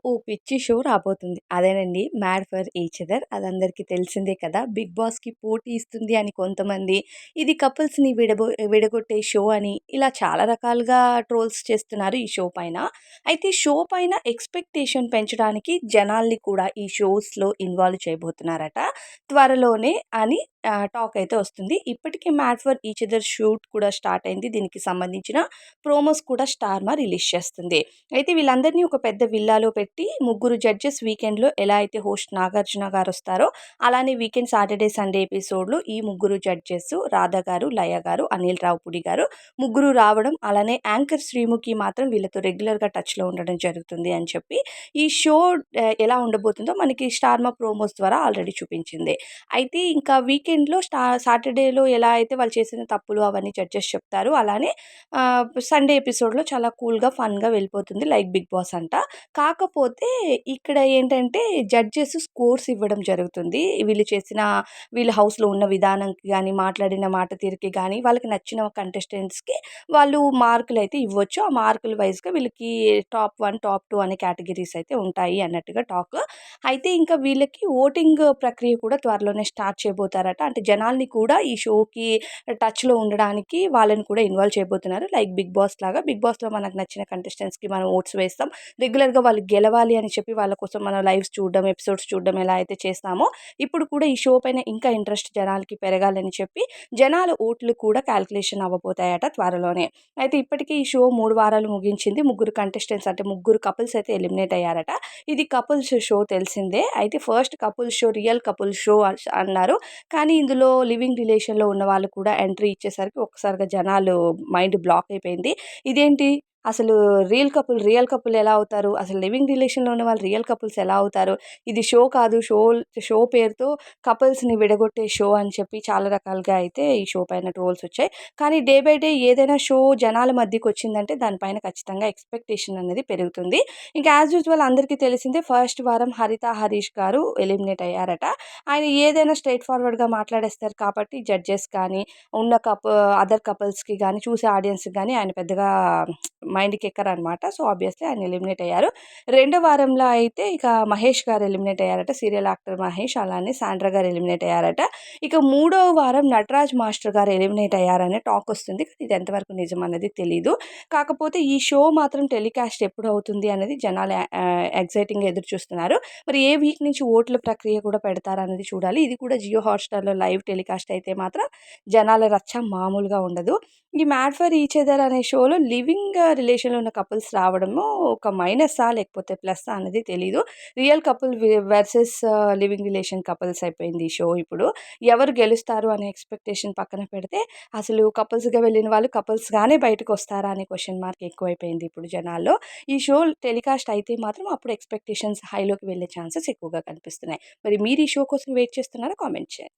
ఓ పిచ్చి షో రాబోతుంది. అదేనండి 'మ్యాడ్ ఫర్ ఈచ్ అదర్' అదందరికీ తెలిసిందే కదా! 'బిగ్ బాస్‌కి' పోటీ ఇస్తుంది అని కొంతమంది, ఇది కపుల్స్‌ని విడగొట్టే షో అని ఇలా చాలా రకాలుగా ట్రోల్స్ చేస్తున్నారు ఈ షో పైన. అయితే షో పైన ఎక్స్‌పెక్టేషన్ పెంచడానికి జనాల్ని కూడా ఈ షోస్‌లో ఇన్వాల్వ్ చేయబోతున్నారట. త్వరలోనే అని టాక్ అయితే వస్తుంది. ఇప్పటికే 'mad for each other' shoot కూడా స్టార్ట్ అయింది. దీనికి సంబంధించిన ప్రోమోస్ కూడా స్టార్మా రిలీజ్ చేస్తుంది. అయితే వీళ్ళందరినీ ఒక పెద్ద విల్లాలో పెట్టి ముగ్గురు జడ్జెస్ వీకెండ్‌లో ఎలా అయితే హోస్ట్ 'నాగార్జున' గారొస్తారో, అలానే వీకెండ్ సాటర్‌డే, సండే ఎపిసోడ్‌లో ఈ ముగ్గురు జడ్జెస్ 'రాధ' గారు, 'లయ' గారు, 'అనిల్ రావిపూడి' గారు ముగ్గురు రావడం, అలానే యాంకర్ 'శ్రీముఖి' మాత్రం వీళ్ళతో రెగ్యులర్‌గా టచ్‌లో ఉండడం జరుగుతుంది అని చెప్పి ఈ షో ఎలా ఉండబోతుందో మనకి స్టార్మా ప్రోమోస్ ద్వారా ఆల్రెడీ చూపించింది. అయితే ఇంకా వీకెండ్‌లో సాటర్‌డేలో ఎలా అయితే వాళ్ళు చేసిన తప్పులు అవన్నీ జడ్జెస్ చెప్తారు. అలానే సండే ఎపిసోడ్‌లో చాలా కూల్‌గా, ఫన్‌గా వెళ్ళిపోతుంది లైక్ 'బిగ్ బాస్' అంట. కాకపోతే ఇక్కడ ఏంటంటే జడ్జెస్ స్కోర్స్ ఇవ్వడం జరుగుతుంది. వీళ్ళు హౌస్‌లో ఉన్న విధానంకి గానీ, మాట్లాడిన మాట తీరుకి గానీ, వాళ్ళకి నచ్చిన కంటెస్టెంట్స్‌కి వాళ్ళు మార్కులైతే ఇవ్వచ్చు. ఆ మార్కుల వైస్‌గా వీళ్ళకి టాప్ 1, టాప్ 2 అనే కేటగిరీస్ అయితే ఉంటాయి అన్నట్టుగా టాక్. అయితే ఇంకా వీళ్ళకి ఓటింగ్ ప్రక్రియ కూడా త్వరలోనే స్టార్ట్ చేయబోతారట. అంటే జనాల్ని కూడా ఈ షోకి టచ్‌లో ఉండడానికి వాళ్ళని కూడా ఇన్వాల్వ్ చేయబోతున్నారు. లైక్ 'బిగ్ బాస్' లాగా. 'బిగ్ బాస్‌లో' మనకు నచ్చిన కంటెస్టెంట్స్‌కి మనం ఓట్స్ వేస్తాం. రెగ్యులర్‌గా వాళ్ళు గెలవాలి అని చెప్పి వాళ్ళ కోసం మనం లైవ్స్ చూడడం, ఎపిసోడ్స్ చూడడం ఎలా అయితే చేస్తామో, ఇప్పుడు కూడా ఈ షో పైన ఇంకా ఇంట్రెస్ట్ జనాలకి పెరగాలని చెప్పి జనాల ఓట్లు కూడా కాలిక్యులేషన్ అవ్వబోతాయట త్వరలోనే. అయితే ఇప్పటికే ఈ షో 3 వారాలు ముగించింది. ముగ్గురు కంటెస్టెంట్స్ అంటే ముగ్గురు కపుల్స్ అయితే ఎలిమినేట్ అయ్యారట. ఇది కపుల్స్ షో తెలిసిందే. అయితే first couple show, real couple show అన్నారు. కానీ ఇందులో లివింగ్ రిలేషన్‌లో ఉన్న వాళ్ళు కూడా ఎంట్రీ ఇచ్చేసరికి ఒక్కసారిగా జనాలు మైండ్ బ్లాక్ అయిపోయింది. ఇదేంటి అసలు రియల్ కపుల్ ఎలా అవుతారు? అసలు లివింగ్ రిలేషన్‌లో ఉన్న వాళ్ళు రియల్ కపుల్స్ ఎలా అవుతారు? ఇది షో కాదు. షో పేరుతో కపుల్స్‌ని విడగొట్టే షో అని చెప్పి చాలా రకాలుగా అయితే ఈ షో పైన ట్రోల్స్ వచ్చాయి. కానీ డే బై డే ఏదైనా షో జనాల మధ్యకొచ్చిందంటే దానిపైన ఖచ్చితంగా ఎక్స్‌పెక్టేషన్ అనేది పెరుగుతుంది. ఇంకా యాజ్ యూజువల్ అందరికీ తెలిసిందే ఫస్ట్ వారం హరిత, హరీష్ గారు ఎలిమినేట్ అయ్యారట. ఆయన ఏదైనా స్ట్రెయిట్ ఫార్వర్డ్‌గా మాట్లాడేస్తారు కాబట్టి జడ్జెస్ కానీ, ఉన్న అదర్ కపుల్స్‌కి గానీ, చూసే ఆడియన్స్‌కి గానీ ఆయన పెద్దగా మైండ్‌కి ఎక్కరనమాట. సో, ఆబ్వియస్‌లీ ఆయన ఎలిమినేట్ అయ్యారు. రెండో వారంలో అయితే ఇక మహేష్ గారు ఎలిమినేట్ అయ్యారట. సీరియల్ యాక్టర్ మహేష్, అలానే సాండ్రా గారు ఎలిమినేట్ అయ్యారట. ఇక మూడో వారం నటరాజ్ మాస్టర్ గారు ఎలిమినేట్ అయ్యారనే టాక్ వస్తుంది. కానీ ఇది ఎంతవరకు నిజం అనేది తెలీదు. కాకపోతే ఈ షో మాత్రం టెలికాస్ట్ ఎప్పుడు అవుతుంది అనేది జనాలు ఎక్సైటింగ్‌గా ఎదురు చూస్తున్నారు. మరి ఏ వీక్ నుంచి ఓట్ల ప్రక్రియ కూడా పెడతారనేది చూడాలి. ఇది కూడా జియో హాట్‌స్టార్‌లో లైవ్ టెలికాస్ట్ అయితే మాత్రం జనాల రచ్చ మామూలుగా ఉండదు. ఈ 'మ్యాడ్ ఫర్ ఈచ్ అదర్' అనే షోలో లివింగ్ రిలేషన్‌లో ఉన్న కపుల్స్ రావడము ఒక మైనస్సా? లేకపోతే ప్లస్సా? అనేది తెలీదు. Real couple versus living relation couples అయిపోయింది ఈ షో ఇప్పుడు. ఎవరు గెలుస్తారు అనే ఎక్స్‌పెక్టేషన్ పక్కన పెడితే, అసలు కపుల్స్‌గా వెళ్ళిన వాళ్ళు కపుల్స్‌గానే బయటకొస్తారా అనే క్వెషన్ మార్క్ ఎక్కువైపోయింది ఇప్పుడు జనాల్లో. ఈ షో టెలికాస్ట్ అయితే మాత్రం అప్పుడు ఎక్స్‌పెక్టేషన్స్ హైలోకి వెళ్ళే ఛాన్సెస్ ఎక్కువగా కనిపిస్తున్నాయి. మరి మీరు ఈ షో కోసం వెయిట్ చేస్తున్నారా? కామెంట్ చేయండి.